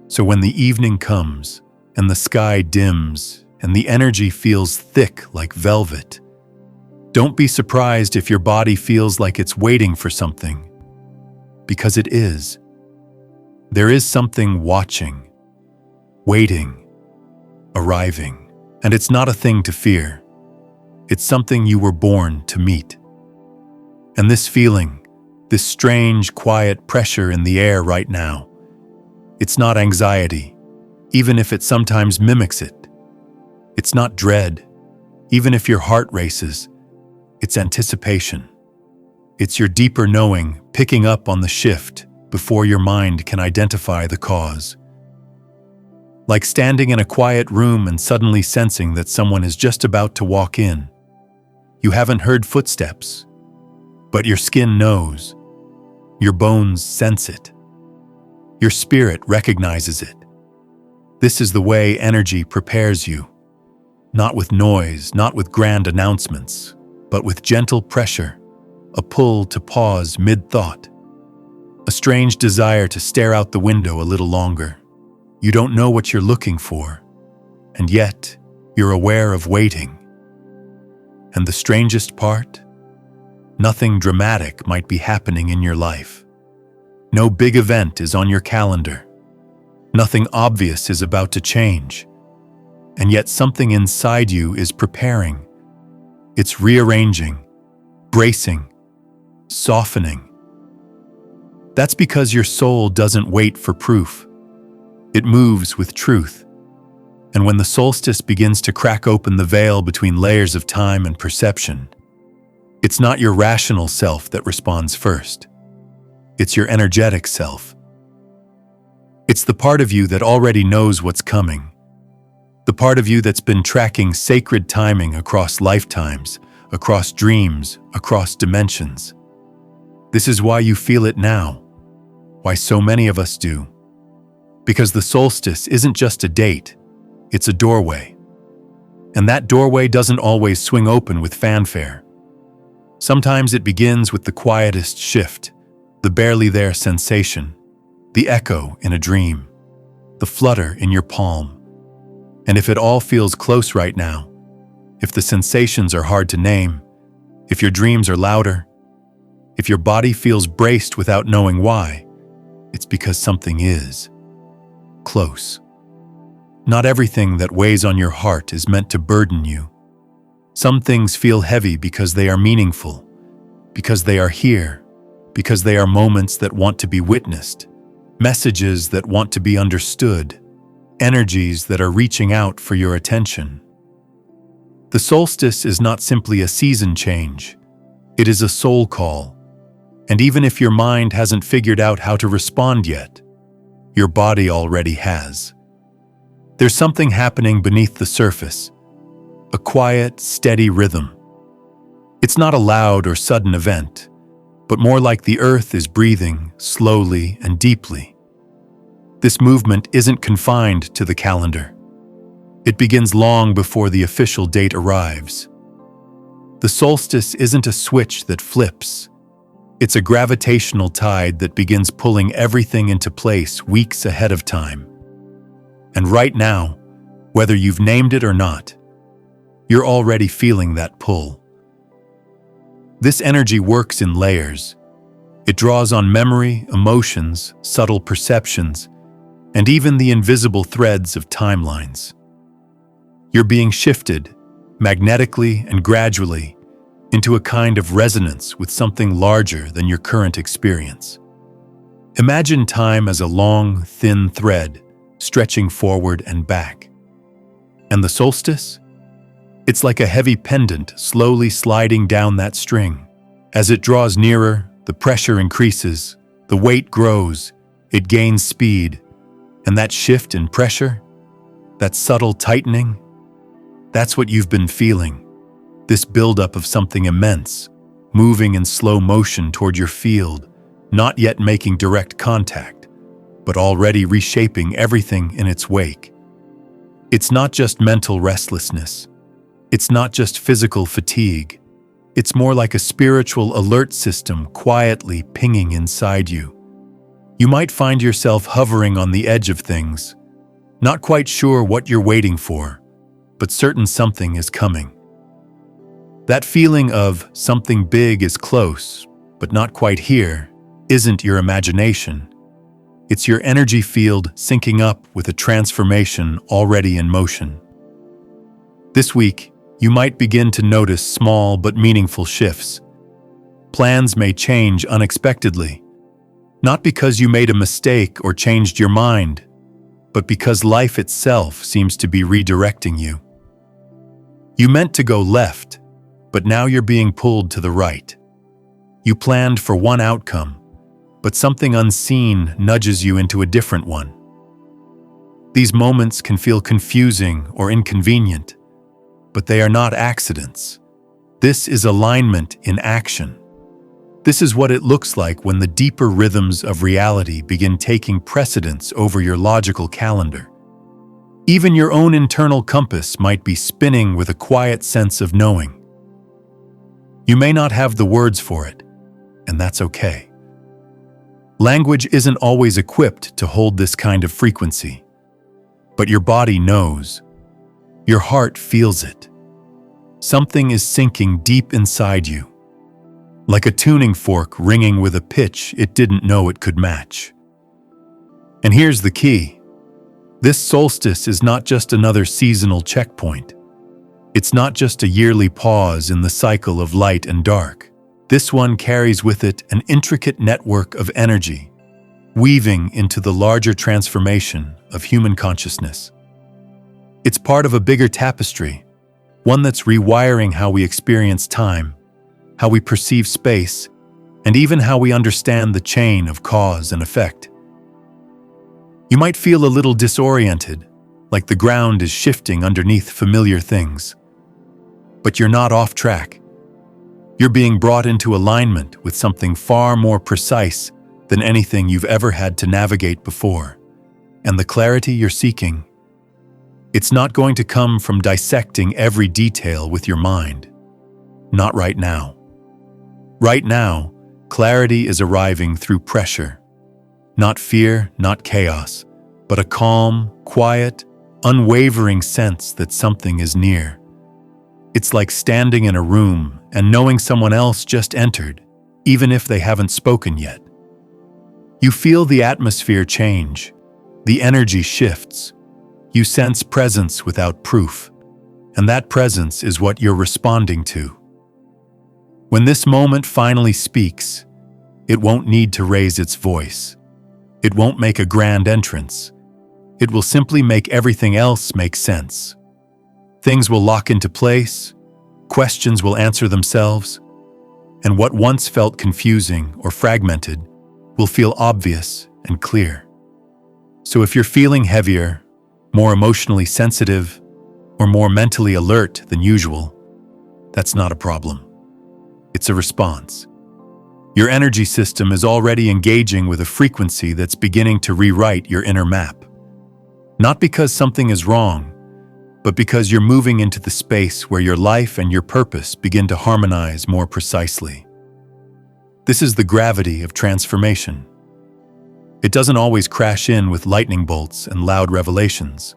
So when the evening comes, and the sky dims, and the energy feels thick like velvet, don't be surprised if your body feels like it's waiting for something. Because it is. There is something watching, waiting, arriving. And it's not a thing to fear. It's something you were born to meet. And this feeling, this strange, quiet pressure in the air right now, it's not anxiety, even if it sometimes mimics it. It's not dread, even if your heart races. It's anticipation. It's your deeper knowing picking up on the shift before your mind can identify the cause. Like standing in a quiet room and suddenly sensing that someone is just about to walk in. You haven't heard footsteps, but your skin knows. Your bones sense it. Your spirit recognizes it. This is the way energy prepares you. Not with noise, not with grand announcements, but with gentle pressure, a pull to pause mid-thought, a strange desire to stare out the window a little longer. You don't know what you're looking for, and yet you're aware of waiting. And the strangest part? Nothing dramatic might be happening in your life. No big event is on your calendar. Nothing obvious is about to change. And yet something inside you is preparing. It's rearranging, bracing, softening. That's because your soul doesn't wait for proof. It moves with truth. And when the solstice begins to crack open the veil between layers of time and perception, it's not your rational self that responds first. It's your energetic self. It's the part of you that already knows what's coming. The part of you that's been tracking sacred timing across lifetimes, across dreams, across dimensions. This is why you feel it now, why so many of us do. Because the solstice isn't just a date, it's a doorway. And that doorway doesn't always swing open with fanfare. Sometimes it begins with the quietest shift, the barely there sensation, the echo in a dream, the flutter in your palm. And if it all feels close right now, if the sensations are hard to name, if your dreams are louder, if your body feels braced without knowing why, it's because something is close. Not everything that weighs on your heart is meant to burden you. Some things feel heavy because they are meaningful, because they are here, because they are moments that want to be witnessed, messages that want to be understood, energies that are reaching out for your attention. The solstice is not simply a season change. It is a soul call. And even if your mind hasn't figured out how to respond yet, your body already has. There's something happening beneath the surface, a quiet, steady rhythm. It's not a loud or sudden event, but more like the earth is breathing slowly and deeply. This movement isn't confined to the calendar. It begins long before the official date arrives. The solstice isn't a switch that flips. It's a gravitational tide that begins pulling everything into place weeks ahead of time. And right now, whether you've named it or not, you're already feeling that pull. This energy works in layers. It draws on memory, emotions, subtle perceptions, and even the invisible threads of timelines. You're being shifted, magnetically and gradually, into a kind of resonance with something larger than your current experience. Imagine time as a long, thin thread, stretching forward and back. And the solstice? It's like a heavy pendant slowly sliding down that string. As it draws nearer, the pressure increases, the weight grows, it gains speed. And that shift in pressure, that subtle tightening, that's what you've been feeling. This buildup of something immense, moving in slow motion toward your field, not yet making direct contact, but already reshaping everything in its wake. It's not just mental restlessness. It's not just physical fatigue. It's more like a spiritual alert system quietly pinging inside you. You might find yourself hovering on the edge of things, not quite sure what you're waiting for, but certain something is coming. That feeling of something big is close, but not quite here, isn't your imagination. It's your energy field syncing up with a transformation already in motion. This week, you might begin to notice small but meaningful shifts. Plans may change unexpectedly, not because you made a mistake or changed your mind, but because life itself seems to be redirecting you. You meant to go left, but now you're being pulled to the right. You planned for one outcome, but something unseen nudges you into a different one. These moments can feel confusing or inconvenient, but they are not accidents. This is alignment in action. This is what it looks like when the deeper rhythms of reality begin taking precedence over your logical calendar. Even your own internal compass might be spinning with a quiet sense of knowing. You may not have the words for it, and that's okay. Language isn't always equipped to hold this kind of frequency, but your body knows. Your heart feels it. Something is sinking deep inside you, like a tuning fork ringing with a pitch it didn't know it could match. And here's the key. This solstice is not just another seasonal checkpoint. It's not just a yearly pause in the cycle of light and dark. This one carries with it an intricate network of energy, weaving into the larger transformation of human consciousness. It's part of a bigger tapestry, one that's rewiring how we experience time, how we perceive space, and even how we understand the chain of cause and effect. You might feel a little disoriented, like the ground is shifting underneath familiar things. But you're not off track. You're being brought into alignment with something far more precise than anything you've ever had to navigate before. And the clarity you're seeking, it's not going to come from dissecting every detail with your mind. Not right now. Right now, clarity is arriving through pressure. Not fear, not chaos, but a calm, quiet, unwavering sense that something is near. It's like standing in a room and knowing someone else just entered, even if they haven't spoken yet. You feel the atmosphere change, the energy shifts. You sense presence without proof, and that presence is what you're responding to. When this moment finally speaks, it won't need to raise its voice. It won't make a grand entrance. It will simply make everything else make sense. Things will lock into place, questions will answer themselves, and what once felt confusing or fragmented will feel obvious and clear. So if you're feeling heavier, more emotionally sensitive, or more mentally alert than usual, that's not a problem. It's a response. Your energy system is already engaging with a frequency that's beginning to rewrite your inner map. Not because something is wrong, but because you're moving into the space where your life and your purpose begin to harmonize more precisely. This is the gravity of transformation. It doesn't always crash in with lightning bolts and loud revelations.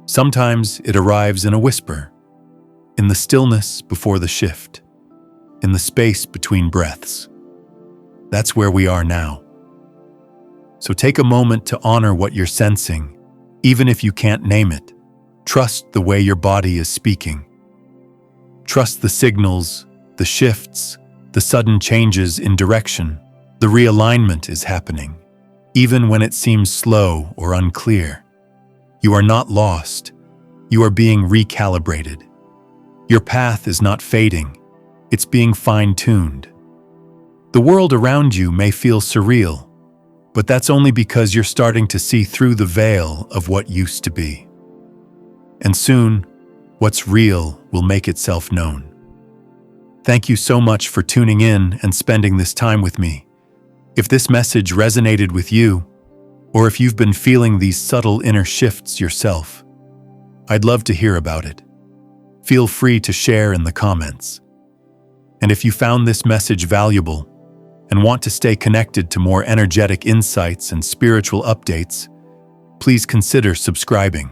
Sometimes it arrives in a whisper, in the stillness before the shift, in the space between breaths. That's where we are now. So take a moment to honor what you're sensing, even if you can't name it. Trust the way your body is speaking. Trust the signals, the shifts, the sudden changes in direction. The realignment is happening, even when it seems slow or unclear. You are not lost. You are being recalibrated. Your path is not fading. It's being fine-tuned. The world around you may feel surreal, but that's only because you're starting to see through the veil of what used to be. And soon, what's real will make itself known. Thank you so much for tuning in and spending this time with me. If this message resonated with you, or if you've been feeling these subtle inner shifts yourself, I'd love to hear about it. Feel free to share in the comments. And if you found this message valuable and want to stay connected to more energetic insights and spiritual updates, please consider subscribing.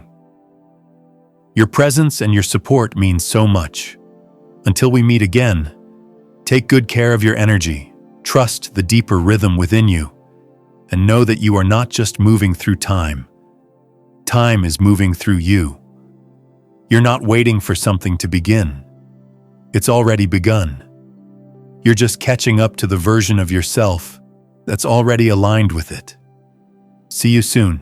Your presence and your support mean so much. Until we meet again, take good care of your energy, trust the deeper rhythm within you, and know that you are not just moving through time. Time is moving through you. You're not waiting for something to begin. It's already begun. You're just catching up to the version of yourself that's already aligned with it. See you soon.